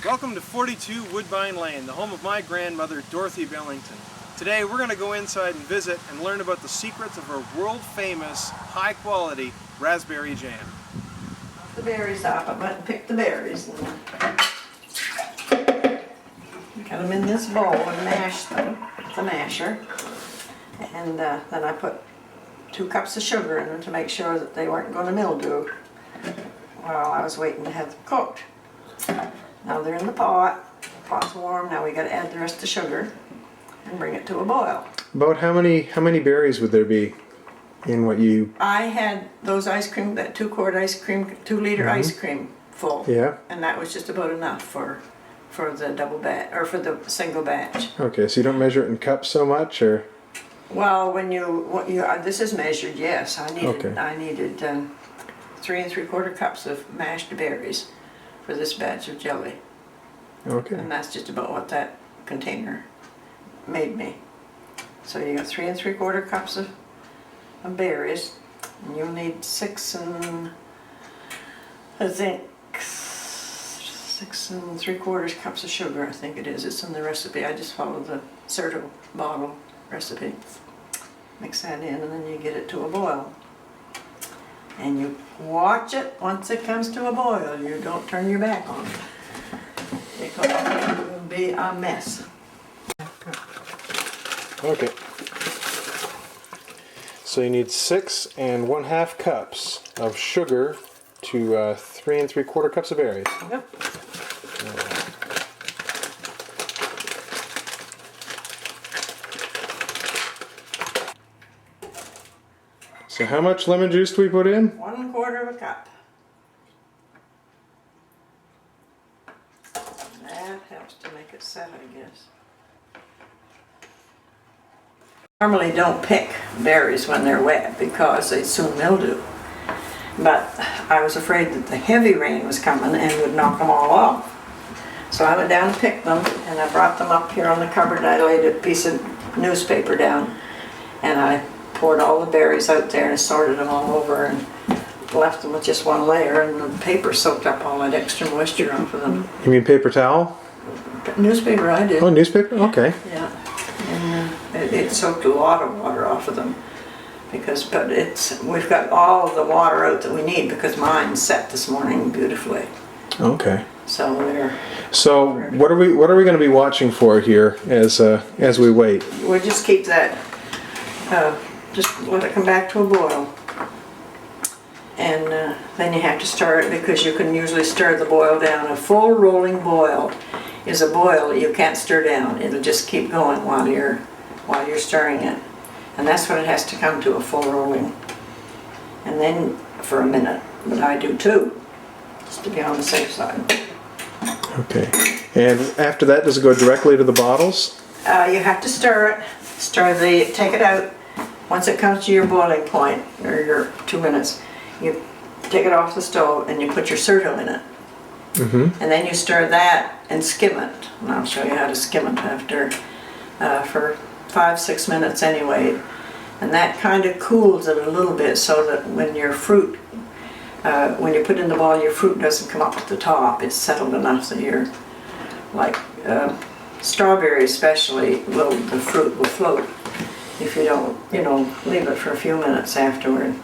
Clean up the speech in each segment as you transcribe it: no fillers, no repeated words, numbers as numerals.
Welcome to 42 Woodbine Lane, the home of my grandmother, Dorothy Billington. Today we're going to go inside and visit and learn about the secrets of her world-famous, high-quality raspberry jam. The berries off. I went and picked the berries and got them in this bowl and mashed them with a masher. And then I put 2 cups of sugar in them to make sure that they weren't going to mildew while I was waiting to have them cooked. Now they're in the pot. The pot's warm. Now we got to add the rest of the sugar and bring it to a boil. About how many berries would there be in what you? I had those ice cream, that 2-quart ice cream, 2-liter ice cream full. Yeah. And that was just about enough for the double batch or for the single batch. Okay, so you don't measure it in cups so much, or? Well, this is measured. Yes, I needed 3 3/4 cups of mashed berries for this batch of jelly. Okay. And that's just about what that container made me. So you got 3 3/4 cups of berries, and you'll need 6 3/4 cups of sugar. I think it is. It's in the recipe. I just followed the Certo bottle recipe. Mix that in, and then you get it to a boil. And you watch it once it comes to a boil. You don't turn your back on it, because it will be a mess. Okay. So you need 6 1/2 cups of sugar to 3 3/4 cups of berries. Yep. So how much lemon juice do we put in? 1/4 cup. That helps to make it set, I guess. Normally don't pick berries when they're wet because they soon mildew. But I was afraid that the heavy rain was coming and would knock them all off. So I went down and picked them, and I brought them up here on the cupboard, and I laid a piece of newspaper down, and I poured all the berries out there and sorted them all over and left them with just one layer, and the paper soaked up all that extra moisture off of them. You mean paper towel? Newspaper, I did. Oh, newspaper? Okay. Yeah, and it soaked a lot of water off of them, but we've got all of the water out that we need because mine's set this morning beautifully. Okay. So what are we going to be watching for here as we wait? we'll just keep that. Just let it come back to a boil, and then you have to stir it because you can usually stir the boil down. A full rolling boil is a boil you can't stir down. It'll just keep going while you're stirring it, and that's when it has to come to a full rolling. And then for a minute, but I do too, just to be on the safe side. Okay. And after that, does it go directly to the bottles? You have to stir it. Take it out. Once it comes to your boiling point, or your 2 minutes, you take it off the stove and you put your Certo in it. Mm-hmm. And then you stir that and skim it. And I'll show you how to skim it after, for 5-6 minutes anyway. And that kind of cools it a little bit so that when your fruit, when you put in the bowl, your fruit doesn't come up at the top. It's settled enough that you're, like strawberry especially, the fruit will float if you don't, leave it for a few minutes afterward.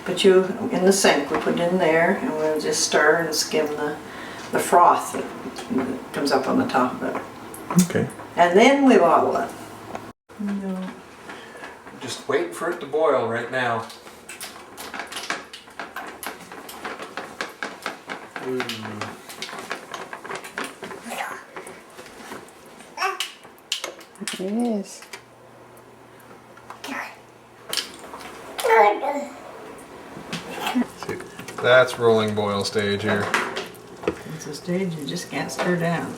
But in the sink, we put it in there, and we'll just stir and skim the froth that comes up on the top of it. Okay. And then we bottle it. Just wait for it to boil right now. It is. That's rolling boil stage here. It's a stage you just can't stir down.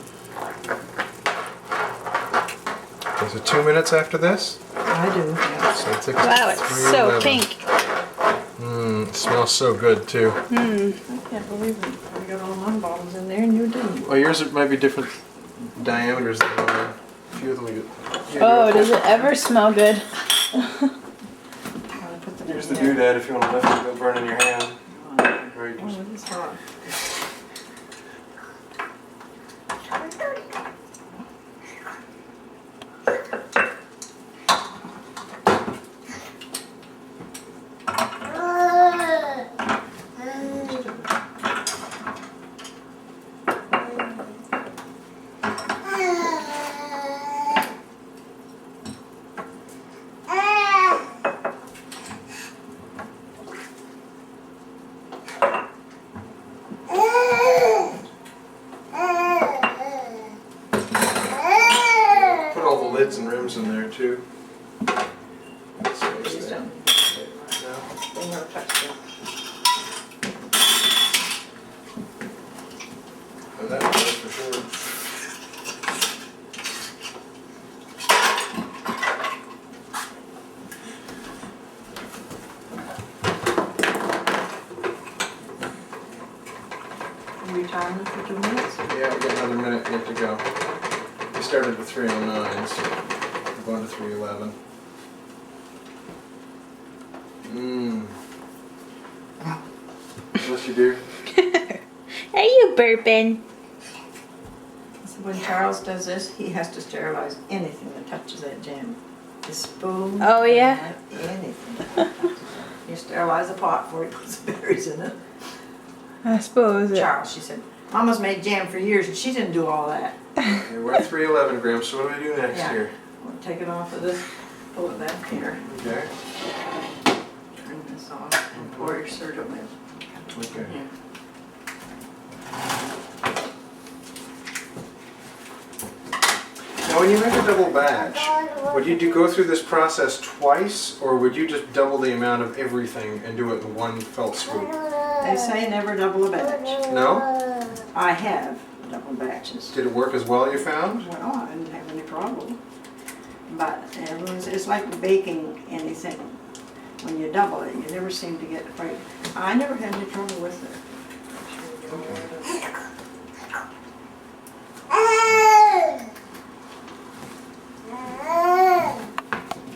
Is it 2 minutes after this? I do, yeah. So it's like Wow, it's so 3:11. pink. It smells so good too. I can't believe it. I got all my bottles in there and you didn't. Well, yours might be different diameters than mine. A few of them we get. Oh, does it ever smell good? Here's the doodad if you want to lift it, it'll burn in your hand. Oh, it is hot. timer for 2 minutes? Yeah, we got another minute yet to go. We started with 3:09, so we're going to 3:11. Bless you, dear. Are you burping? So when Charles does this, he has to sterilize anything that touches that jam. The spoon. Oh, yeah? Anything. You sterilize the pot before he puts the berries in it. I suppose. Charles, she said, Mama's made jam for years and she didn't do all that. Okay, we're at 3:11 grams, so what do we do next Yeah. here? We'll take it off of this, pull it back here, Okay. turn this off, and pour your syrup in. Okay. Yeah. Now, when you make a double batch, would you go through this process twice, or would you just double the amount of everything and do it in one fell swoop? They say never double a batch. No? I have double batches. Did it work as well, you found? Well, I didn't have any problem. But it's like baking anything. When you double it, you never seem to get quite. I never had any trouble with it.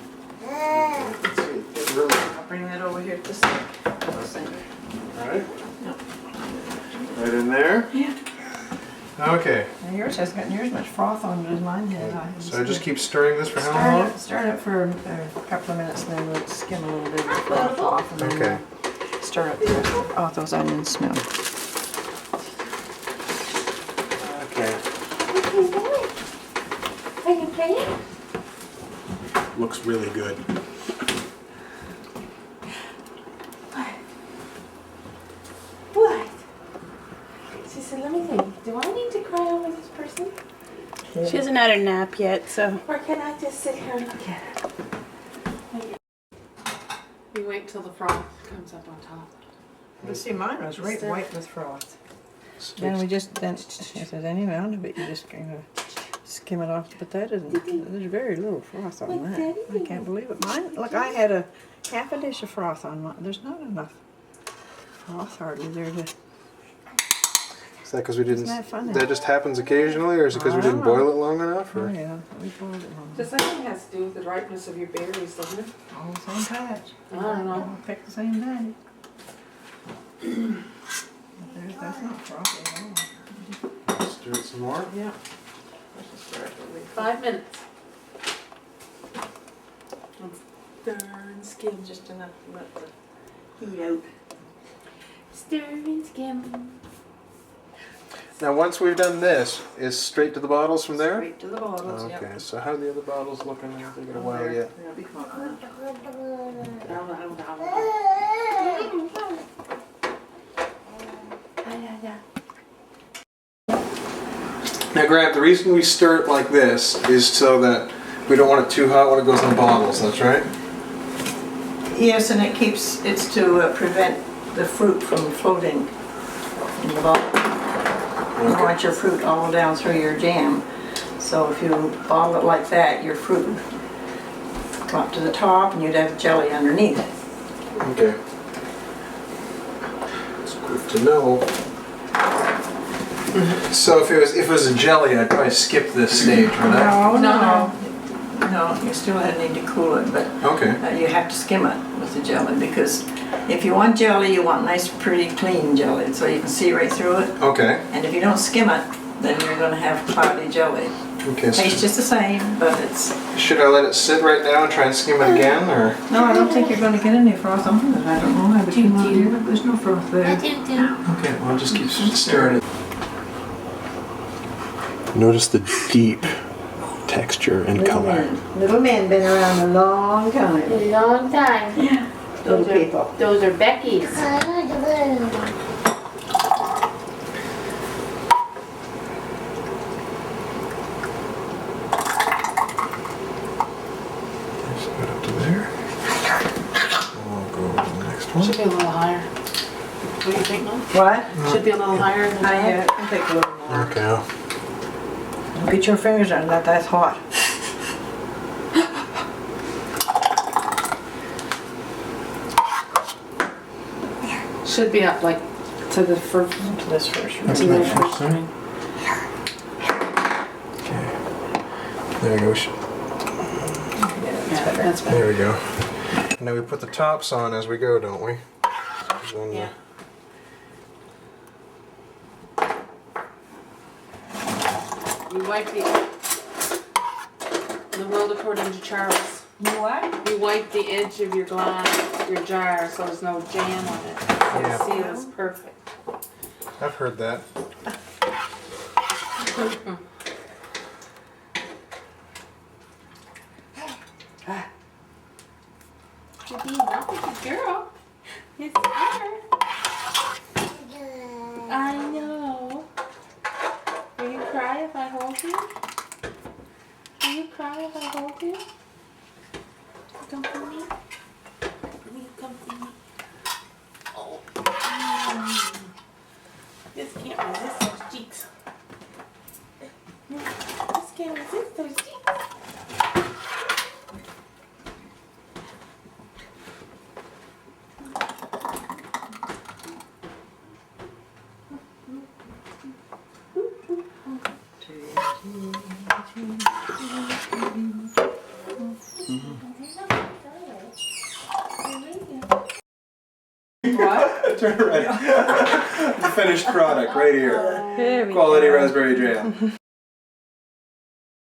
Let's see. It really. I'll bring that over here to the sink. Alright. Yep. Right in there? Yeah. Okay. Now yours hasn't got near as much froth on it as mine had. So I just keep stirring this for how long? Start it for a couple of minutes, and then we'll skim a little bit of the froth off, and then Okay. we'll stir up the rest of all those onions smell. Okay. Are you playing? Looks really good. What? She said, let me think. Do I need to cry over this person? She hasn't had her nap yet, so. Or can I just sit here and look at it? You wait till the froth comes up on top. You see, mine was right white with froth. Then we just, if there's any amount of it, you just kind of skim it off. But that isn't, there's very little froth on that. I can't believe it. Mine, look, I had a half a dish of froth on mine. There's not enough froth hardly there to. Is that because we didn't? Isn't that funny? That just happens occasionally, or is it because we I don't didn't know. boil it long enough? Oh Or? yeah, we boiled it long. Does that thing has to do with the ripeness of your berries, doesn't it? All the same patch. I don't know. All pick the same day. That's not frothy at all. Stir it some more. Yeah. Let's just start with 5 minutes. Stir and skim. just enough to let the heat out. Stir and skim. Now, once we've done this, is straight to the bottles from there? Straight to the bottles, Okay. yep. So how are the other bottles looking? Have they got a while yet? They'll be fine. Now, Grant, the reason we stir it like this is so that we don't want it too hot when it goes in the bottles. That's right. Yes, and it's to prevent the fruit from floating in the bottle. You want your fruit all down through your jam. So if you bottle it like that, your fruit would come up to the top and you'd have jelly underneath. Okay. It's good to know. So if it was a jelly, I'd probably skip this stage, would I? No, you still need to cool it, but Okay. you have to skim it with the jelly, because if you want jelly, you want nice, pretty, clean jelly, so you can see right through it. Okay. And if you don't skim it, then you're going to have cloudy jelly. Okay. Tastes just the same, but it's... Should I let it sit right now and try and skim it again, or? No, I don't think you're going to get any froth on it. I don't know. But there's no froth there. Okay. Well, I'll just keep stirring it. Notice the deep texture and color. Little men been around a long time. A long time. Yeah. Little people. Those are Becky's. Up to there. We'll go over to the next one. Should be a little higher. What do you think, Mom? What? Should be a little higher than that. I think a little more. Okay. Get your fingers on that. That's hot. Should be up like To the first. To this first room. That's To my the first first one. ring. Okay. There we go. Yeah, that's better. There we go. Now we put the tops on as we go, don't we? Then, Yeah. You wipe the world according to Charles. What? You wipe the edge of your glass, your jar, so there's no jam on it. So Yeah. the seal is perfect. I've heard that. You're being a good girl. Yes, you are. I know. Will you cry if I hold you? Will you cry if I hold you? Come for me? Will you come for me? Oh. Just can't resist those cheeks. Just can't resist those cheeks. What? Turn around. The finished product right here. There we Quality go. raspberry jam.